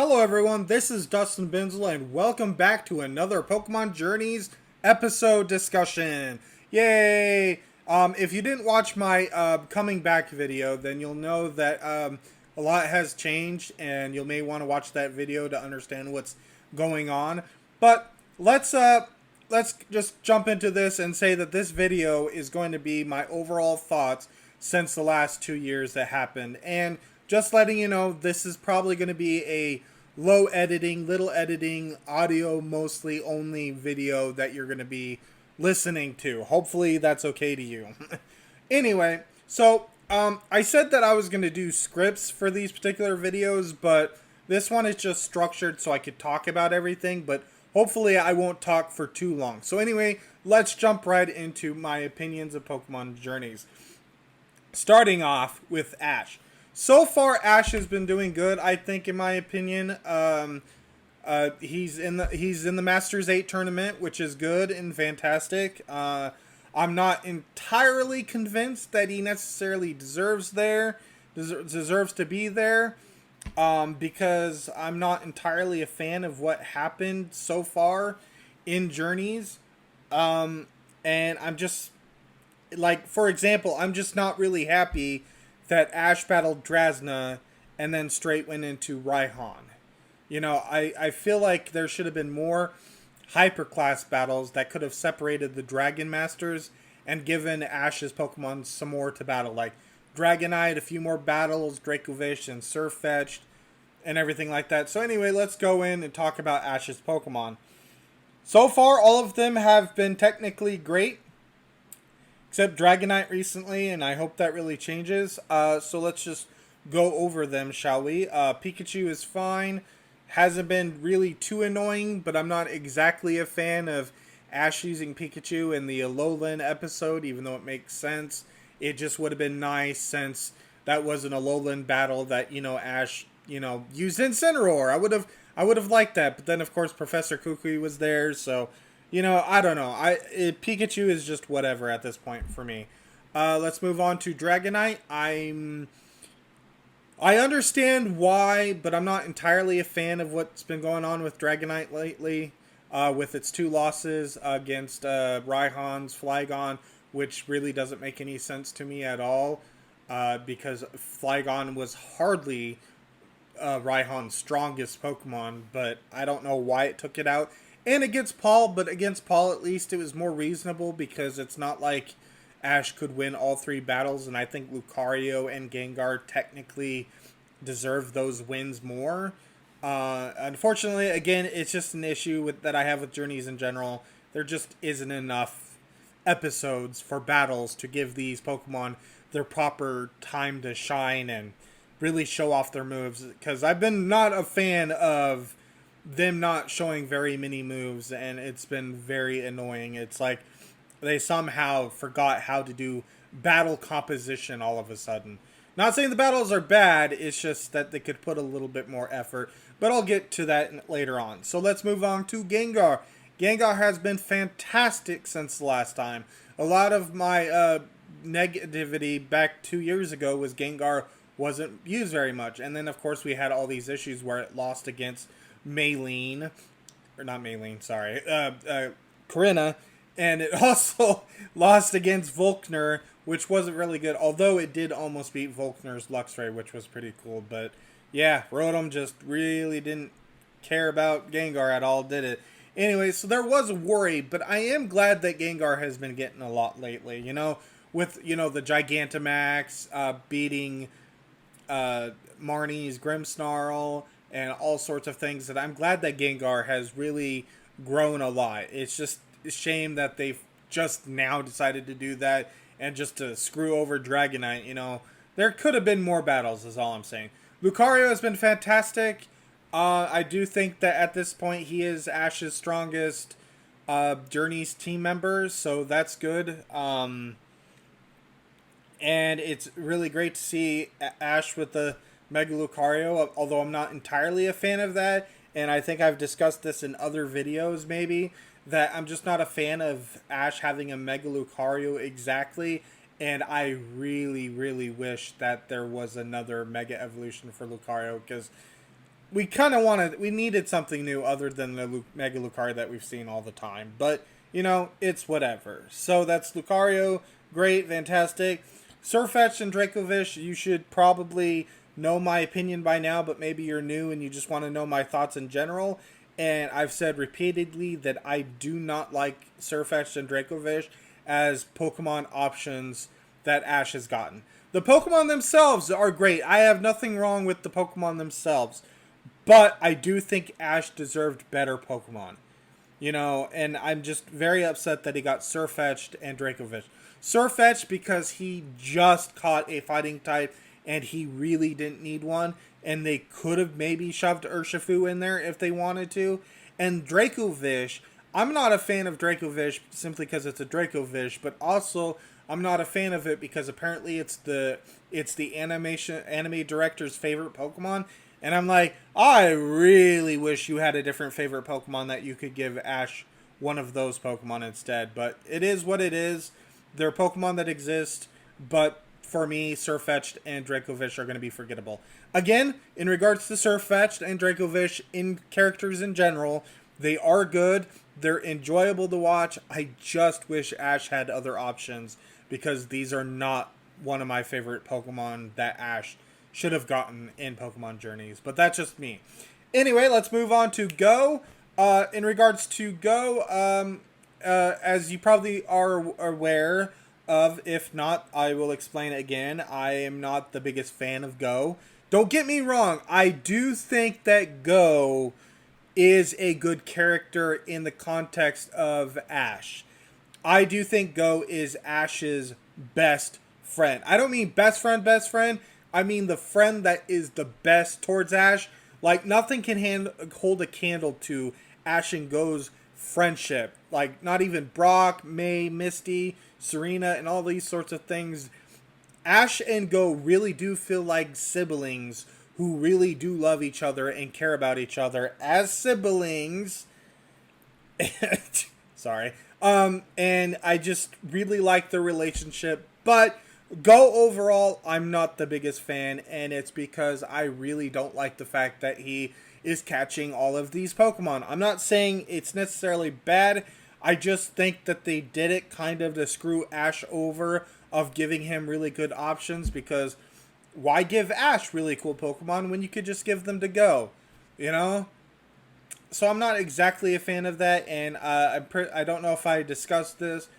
Hello everyone, this is Dustin Binzel and welcome back to another Pokemon Journeys episode discussion. Yay! If you didn't watch my coming back video, then you'll know that a lot has changed and you may want to watch that video to understand what's going on. But let's just jump into this and say that this video is going to be my overall thoughts since the last 2 years that happened. And just letting you know, this is probably going to be a low editing, little editing, audio mostly only video that you're going to be listening to. Hopefully that's okay to you. Anyway, so I said that I was going to do scripts for these particular videos, but this one is just structured so I could talk about everything, but hopefully I won't talk for too long. So anyway, let's jump right into my opinions of Pokemon Journeys. Starting off with Ash. So far, Ash has been doing good, I think, in my opinion. He's in the Masters 8 tournament, which is good and fantastic. I'm not entirely convinced that he necessarily deserves to be there, because I'm not entirely a fan of what happened so far in Journeys. And I'm just, like, for example, I'm just not really happy that Ash battled Drasna and then straight went into Raihan. You know, I feel like there should have been more hyperclass battles that could have separated the Dragon Masters and given Ash's Pokemon some more to battle. Like Dragonite, a few more battles, Dracovish and Surfetch'd, and everything like that. So anyway, let's go in and talk about Ash's Pokemon. So far, all of them have been technically great, except Dragonite recently, and I hope that really changes. So let's just go over them, shall we? Pikachu is fine. Hasn't been really too annoying, but I'm not exactly a fan of Ash using Pikachu in the Alolan episode, even though it makes sense. It just would have been nice since that was an Alolan battle that, Ash, used Incineroar. I would have liked that, but then of course Professor Kukui was there, so I don't know. Pikachu is just whatever at this point for me. Let's move on to Dragonite. I understand why, but I'm not entirely a fan of what's been going on with Dragonite lately. With its 2 losses against Raihan's Flygon, which really doesn't make any sense to me at all. Because Flygon was hardly Raihan's strongest Pokemon, but I don't know why it took it out. And against Paul, but against Paul at least it was more reasonable because it's not like Ash could win all 3 battles, and I think Lucario and Gengar technically deserve those wins more. Unfortunately, again, it's just an issue that I have with Journeys in general. There just isn't enough episodes for battles to give these Pokemon their proper time to shine and really show off their moves, because I've been not a fan of them not showing very many moves, and it's been very annoying. It's like they somehow forgot how to do battle composition all of a sudden. Not saying the battles are bad, it's just that they could put a little bit more effort, but I'll get to that later on. So let's move on to Gengar. Gengar has been fantastic since the last time. A lot of my negativity back 2 years ago was Gengar wasn't used very much, and then of course we had all these issues where it lost against Maylene, or not Maylene, sorry, Corinna, and it also lost against Volkner, which wasn't really good, although it did almost beat Volkner's Luxray, which was pretty cool. But yeah, Rotom just really didn't care about Gengar at all, did it? Anyway, so there was a worry, but I am glad that Gengar has been getting a lot lately, with, the Gigantamax, beating Marnie's Grimmsnarl, and all sorts of things, that I'm glad that Gengar has really grown a lot. It's just a shame that they've just now decided to do that and just to screw over Dragonite. There could have been more battles, is all I'm saying. Lucario has been fantastic. I do think that at this point he is Ash's strongest Journeys team member, so that's good. And it's really great to see Ash with the Mega Lucario, although I'm not entirely a fan of that, and I think I've discussed this in other videos maybe, that I'm just not a fan of Ash having a Mega Lucario exactly, and I really, really wish that there was another Mega Evolution for Lucario, because we needed something new other than the Mega Lucario that we've seen all the time. But, it's whatever. So that's Lucario. Great, fantastic. Sirfetch'd and Dracovish, you should probably know my opinion by now, but maybe you're new and you just want to know my thoughts in general. And I've said repeatedly that I do not like Sirfetch'd and Dracovish as Pokemon options that Ash has gotten. The Pokemon themselves are great. I have nothing wrong with the Pokemon themselves. But I do think Ash deserved better Pokemon. And I'm just very upset that he got Sirfetch'd and Dracovish. Sirfetch'd because he just caught a fighting type and he really didn't need one. And they could have maybe shoved Urshifu in there if they wanted to. And Dracovish, I'm not a fan of Dracovish simply because it's a Dracovish, but also I'm not a fan of it because apparently it's the anime director's favorite Pokemon. And I'm like, I really wish you had a different favorite Pokemon that you could give Ash one of those Pokemon instead. But it is what it is. They're Pokemon that exist, but for me, Sirfetch'd and Dracovish are going to be forgettable. Again, in regards to Sirfetch'd and Dracovish in characters in general, they are good. They're enjoyable to watch. I just wish Ash had other options because these are not one of my favorite Pokemon that Ash should have gotten in Pokemon Journeys. But that's just me. Anyway, let's move on to Go. In regards to Go, as you probably are aware of, if not, I will explain it again. I am not the biggest fan of Go. Don't get me wrong. I do think that Go is a good character in the context of Ash. I do think Go is Ash's best friend. I don't mean best friend. I mean the friend that is the best towards Ash. Like, nothing can hold a candle to Ash and Go's friendship. Like, not even Brock, May, Misty, Serena, and all these sorts of things. Ash and Go really do feel like siblings who really do love each other and care about each other as siblings. Sorry. And I just really like their relationship. But Go overall, I'm not the biggest fan, and it's because I really don't like the fact that he is catching all of these Pokemon. I'm not saying it's necessarily bad. I just think that they did it kind of to screw Ash over of giving him really good options, because why give Ash really cool Pokemon when you could just give them to Go, So I'm not exactly a fan of that, and I don't know if I discussed this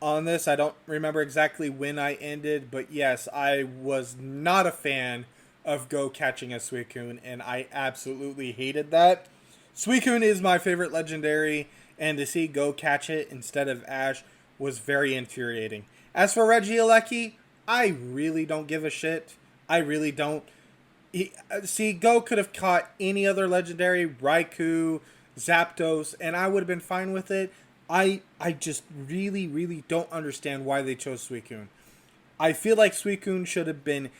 on this. I don't remember exactly when I ended, but yes, I was not a fan of Go catching a Suicune, and I absolutely hated that. Suicune is my favorite legendary, and to see Go catch it instead of Ash was very infuriating. As for Regieleki, I really don't give a shit. I really don't. Go could have caught any other legendary, Raikou, Zapdos, and I would have been fine with it. I just really, really don't understand why they chose Suicune. I feel like Suicune should have been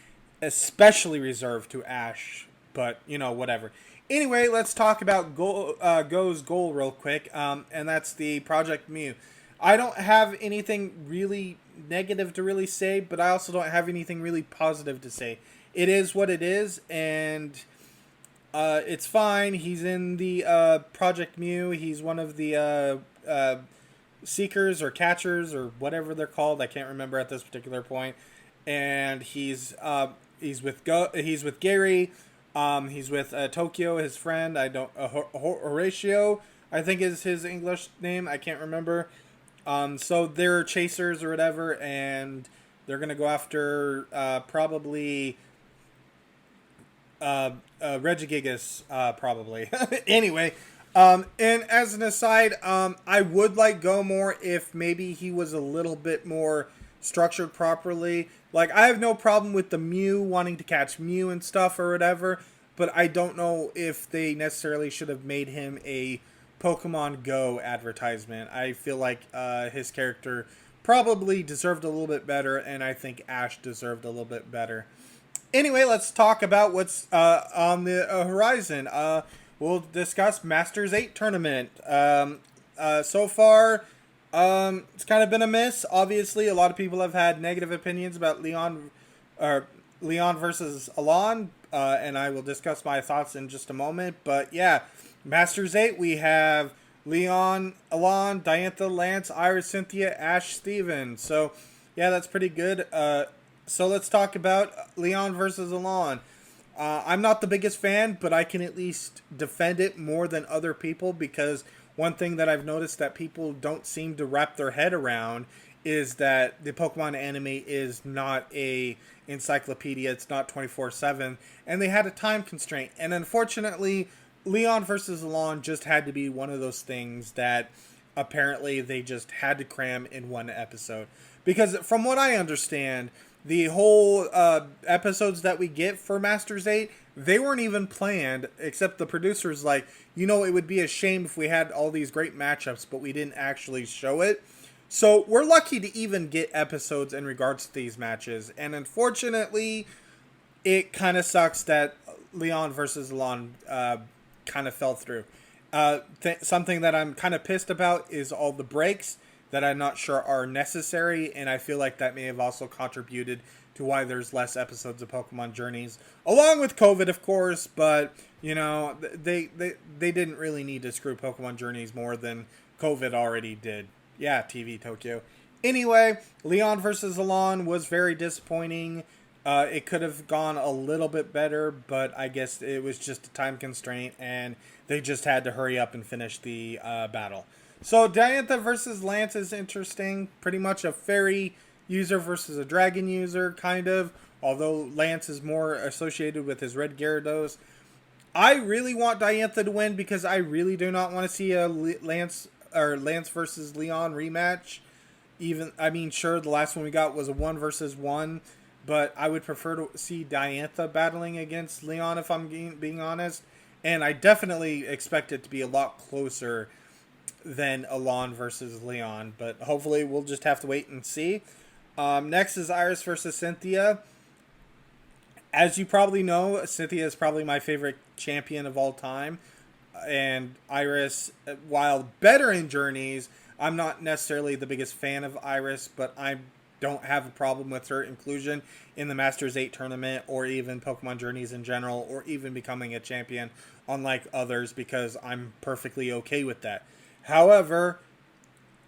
especially reserved to Ash, but, whatever. Anyway, let's talk about Go's goal real quick, and that's the Project Mew. I don't have anything really negative to really say, but I also don't have anything really positive to say. It is what it is, and it's fine. He's in the Project Mew. He's one of the seekers or catchers or whatever they're called. I can't remember at this particular point. And he's with Gary. He's with Tokyo, his friend. Horatio, I think is his English name. I can't remember. So they're chasers or whatever, and they're gonna go after probably Regigigas, probably. Anyway, and as an aside, I would like Go more if maybe he was a little bit more structured properly. Like, I have no problem with the Mew wanting to catch Mew and stuff or whatever, but I don't know if they necessarily should have made him a Pokemon Go advertisement. I feel like his character probably deserved a little bit better, and I think Ash deserved a little bit better. Anyway, let's talk about what's on the horizon. We'll discuss Masters 8 tournament. So far, it's kind of been a miss. Obviously, a lot of people have had negative opinions about Leon, or Leon versus Alon, and I will discuss my thoughts in just a moment. But yeah, Masters 8, we have Leon, Alon, Diantha, Lance, Iris, Cynthia, Ash, Steven. So yeah, that's pretty good. So let's talk about Leon versus Alon. I'm not the biggest fan, but I can at least defend it more than other people because one thing that I've noticed that people don't seem to wrap their head around is that the Pokemon anime is not a encyclopedia. It's not 24/7, and they had a time constraint. And unfortunately, Leon versus Alon just had to be one of those things that apparently they just had to cram in one episode. Because from what I understand, the whole episodes that we get for Masters 8, they weren't even planned, except the producers like, it would be a shame if we had all these great matchups, but we didn't actually show it. So we're lucky to even get episodes in regards to these matches. And unfortunately, it kind of sucks that Leon versus Alon kind of fell through. Something that I'm kind of pissed about is all the breaks that I'm not sure are necessary, and I feel like that may have also contributed to why there's less episodes of Pokemon Journeys, along with COVID, of course. But they didn't really need to screw Pokemon Journeys more than COVID already did. Yeah, TV Tokyo. Anyway, Leon versus Alon was very disappointing. It could have gone a little bit better, but I guess it was just a time constraint, and they just had to hurry up and finish the battle. So Diantha versus Lance is interesting. Pretty much a fairy user versus a dragon user, kind of. Although Lance is more associated with his red Gyarados. I really want Diantha to win because I really do not want to see a Lance versus Leon rematch. Sure, the last one we got was a 1-versus-1, but I would prefer to see Diantha battling against Leon if I'm being honest. And I definitely expect it to be a lot closer than Alon versus Leon, but hopefully we'll just have to wait and see. Next is Iris versus Cynthia. As you probably know, Cynthia is probably my favorite champion of all time, and Iris, while better in Journeys, I'm not necessarily the biggest fan of Iris, but I don't have a problem with her inclusion in the Masters 8 tournament or even Pokemon Journeys in general, or even becoming a champion, unlike others, because I'm perfectly okay with that. However,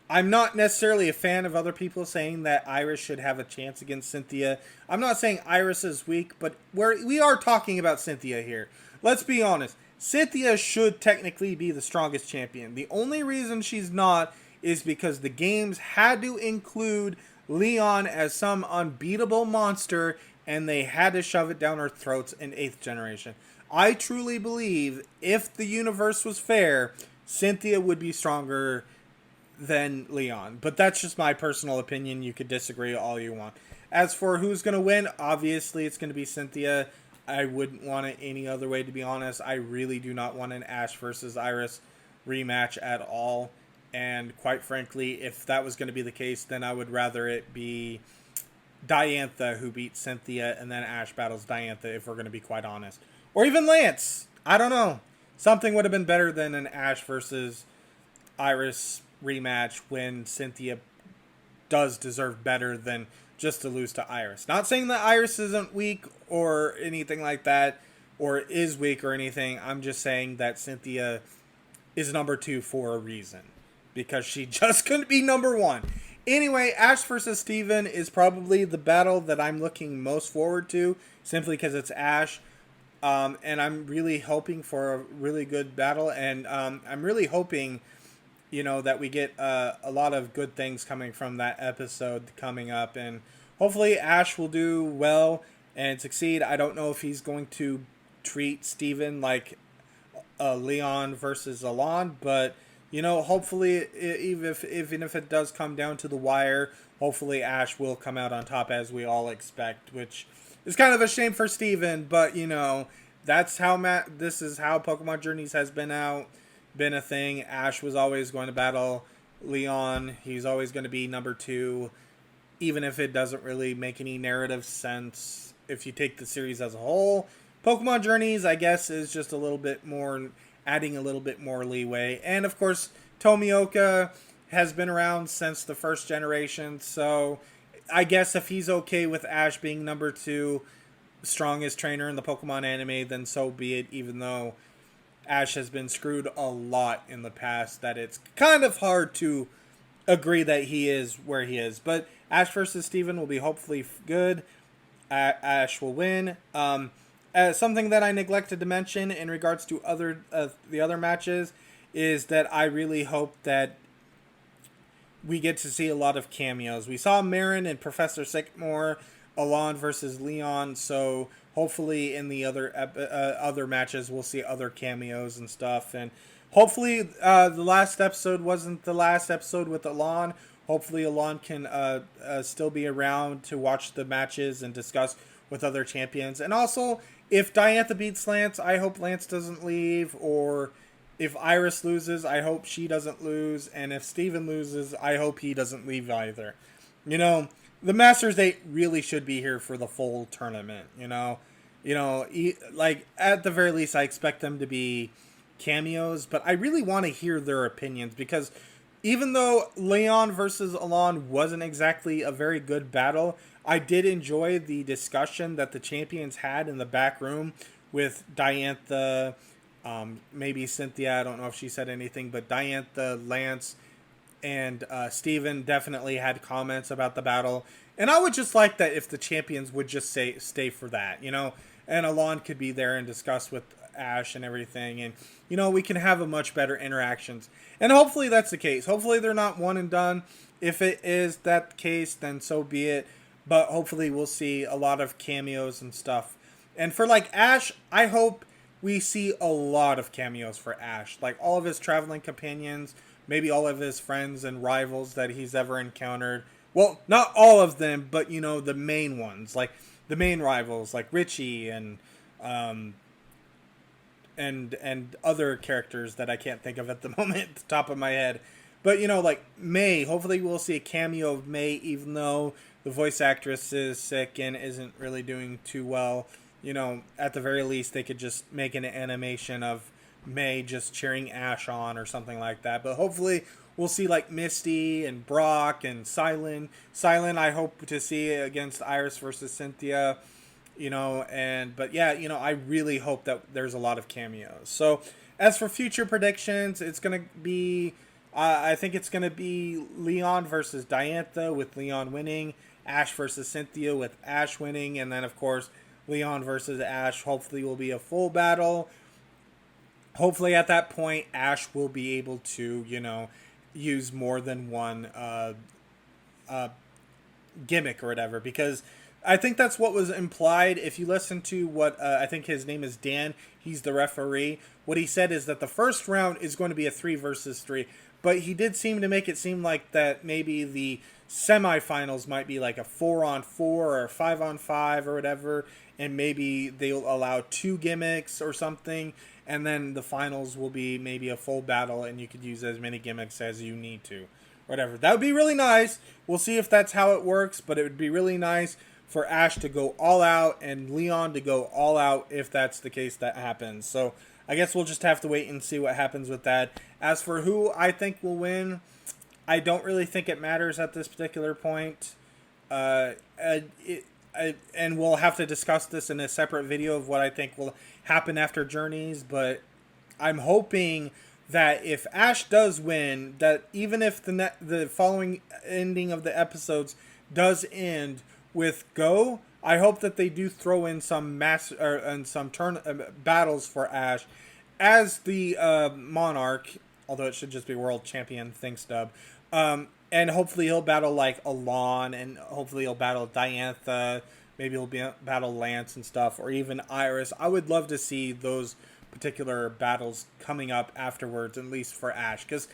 I'm not necessarily a fan of other people saying that Iris should have a chance against Cynthia. I'm not saying Iris is weak, but we are talking about Cynthia here. Let's be honest. Cynthia should technically be the strongest champion. The only reason she's not is because the games had to include Leon as some unbeatable monster, and they had to shove it down our throats in 8th generation. I truly believe if the universe was fair, Cynthia would be stronger than Leon. But that's just my personal opinion. You could disagree all you want. As for who's going to win, obviously it's going to be Cynthia. I wouldn't want it any other way, to be honest. I really do not want an Ash versus Iris rematch at all. And quite frankly, if that was going to be the case, then I would rather it be Diantha who beats Cynthia and then Ash battles Diantha, if we're going to be quite honest. Or even Lance. I don't know. Something would have been better than an Ash versus Iris rematch when Cynthia does deserve better than just to lose to Iris. Not saying that Iris isn't weak or anything like that, or is weak or anything. I'm just saying that Cynthia is number 2 for a reason. Because she just couldn't be number 1. Anyway, Ash versus Steven is probably the battle that I'm looking most forward to, simply because it's Ash. And I'm really hoping for a really good battle, and I'm really hoping, that we get a lot of good things coming from that episode coming up, and hopefully Ash will do well and succeed. I don't know if he's going to treat Steven like Leon versus Alon, but hopefully, even if it does come down to the wire, hopefully Ash will come out on top as we all expect, which is kind of a shame for Steven, but that's how this is how Pokemon Journeys has been a thing. Ash was always going to battle Leon. He's always going to be number 2, even if it doesn't really make any narrative sense if you take the series as a whole. Pokemon Journeys, I guess, is just a little bit more, adding a little bit more leeway. And of course, Tomioka has been around since the first generation, so I guess if he's okay with Ash being number 2, strongest trainer in the Pokemon anime, then so be it, even though Ash has been screwed a lot in the past, that it's kind of hard to agree that he is where he is. But Ash versus Steven will be hopefully good. Ash will win. Something that I neglected to mention in regards to the other matches is that I really hope that we get to see a lot of cameos. We saw Marin and Professor Sycamore, Alon versus Leon, so hopefully in the other matches we'll see other cameos and stuff. And hopefully the last episode wasn't the last episode with Alon. Hopefully Alon can still be around to watch the matches and discuss with other champions. And also, if Diantha beats Lance, I hope Lance doesn't leave. Or if Iris loses, I hope she doesn't lose. And if Steven loses, I hope he doesn't leave either. You know, the Masters 8 really should be here for the full tournament, like, at the very least, I expect them to be cameos, but I really want to hear their opinions, because even though Leon versus Alon wasn't exactly a very good battle, I did enjoy the discussion that the champions had in the back room with Diantha, maybe Cynthia, I don't know if she said anything, but Diantha, Lance, and Steven definitely had comments about the battle. And I would just like that if the champions would just stay for that, and Alon could be there and discuss with Ash and everything. And, we can have a much better interactions. And hopefully that's the case. Hopefully they're not one and done. If it is that case, then so be it. But hopefully we'll see a lot of cameos and stuff. And for, like, Ash, I hope we see a lot of cameos for Ash. Like, all of his traveling companions, maybe all of his friends and rivals that he's ever encountered. Well, not all of them, but, the main ones. Like, the main rivals, like Richie and other characters that I can't think of at the moment at the top of my head. But, like May, hopefully we'll see a cameo of May, even though the voice actress is sick and isn't really doing too well. At the very least, they could just make an animation of May just cheering Ash on or something like that. But hopefully we'll see, like, Misty and Brock and Silent. Silent, I hope to see against Iris versus Cynthia. But yeah, I really hope that there's a lot of cameos. So as for future predictions, it's going to be, I think it's going to be Leon versus Diantha, with Leon winning, Ash versus Cynthia with Ash winning, and then of course Leon versus Ash hopefully will be a full battle. Hopefully at that point Ash will be able to, use more than one gimmick or whatever, because I think that's what was implied. If you listen to what I think his name is Dan, he's the referee. What he said is that the first round is going to be a 3 versus 3, but he did seem to make it seem like that maybe the semifinals might be like a 4-on-4 or a 5-on-5 or whatever, and maybe they'll allow 2 gimmicks or something, and then the finals will be maybe a full battle and you could use as many gimmicks as you need to. Whatever. That would be really nice. We'll see if that's how it works, but it would be really nice for Ash to go all out and Leon to go all out if that's the case that happens. So I guess we'll just have to wait and see what happens with that. As for who I think will win, I don't really think it matters at this particular point. And we'll have to discuss this in a separate video of what I think will happen after Journeys, but I'm hoping that if Ash does win, that even if the following ending of the episodes does end with Go, I hope that they do throw in some battles for Ash as the Monarch, although it should just be World Champion. Thanks, Dub. And hopefully he'll battle like Alon, and hopefully he'll battle Diantha. Maybe he'll battle Lance and stuff, or even Iris. I would love to see those particular battles coming up afterwards, at least for Ash, because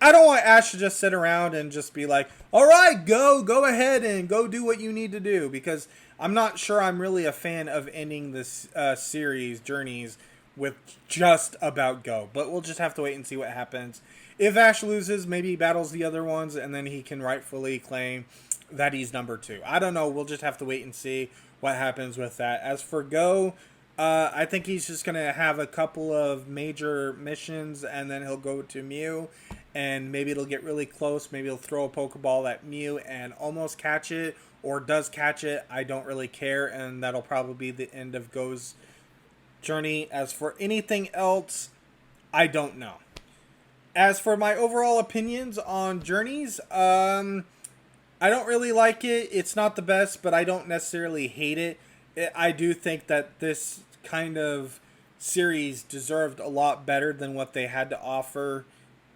I don't want Ash to just sit around and just be like, all right, go ahead and go do what you need to do, because I'm not sure I'm really a fan of ending this series, Journeys, with just about Go. But we'll just have to wait and see what happens. If Ash loses, maybe he battles the other ones, and then he can rightfully claim that he's number 2. I don't know. We'll just have to wait and see what happens with that. As for Go, I think he's just going to have a couple of major missions, and then he'll go to Mew, and maybe it'll get really close. Maybe he'll throw a Pokeball at Mew and almost catch it, or does catch it, I don't really care, and that'll probably be the end of Go's journey. As for anything else, I don't know. As for my overall opinions on Journeys, I don't really like it. It's not the best, but I don't necessarily hate it. I do think that this kind of series deserved a lot better than what they had to offer,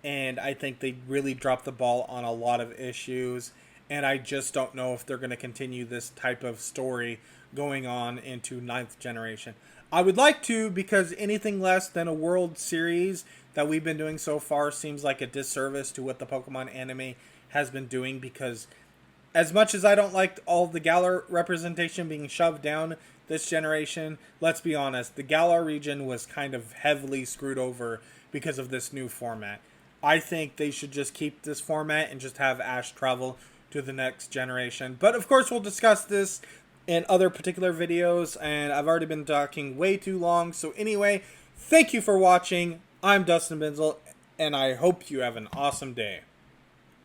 and I think they really dropped the ball on a lot of issues, and I just don't know if they're going to continue this type of story going on into ninth generation. I would like to, because anything less than a World Series that we've been doing so far seems like a disservice to what the Pokemon anime has been doing, because as much as I don't like all of the Galar representation being shoved down this generation, let's be honest, the Galar region was kind of heavily screwed over because of this new format. I think they should just keep this format and just have Ash travel to the next generation. But of course, we'll discuss this in other particular videos, and I've already been talking way too long. So anyway, thank you for watching. I'm Dustin Benzel, and I hope you have an awesome day.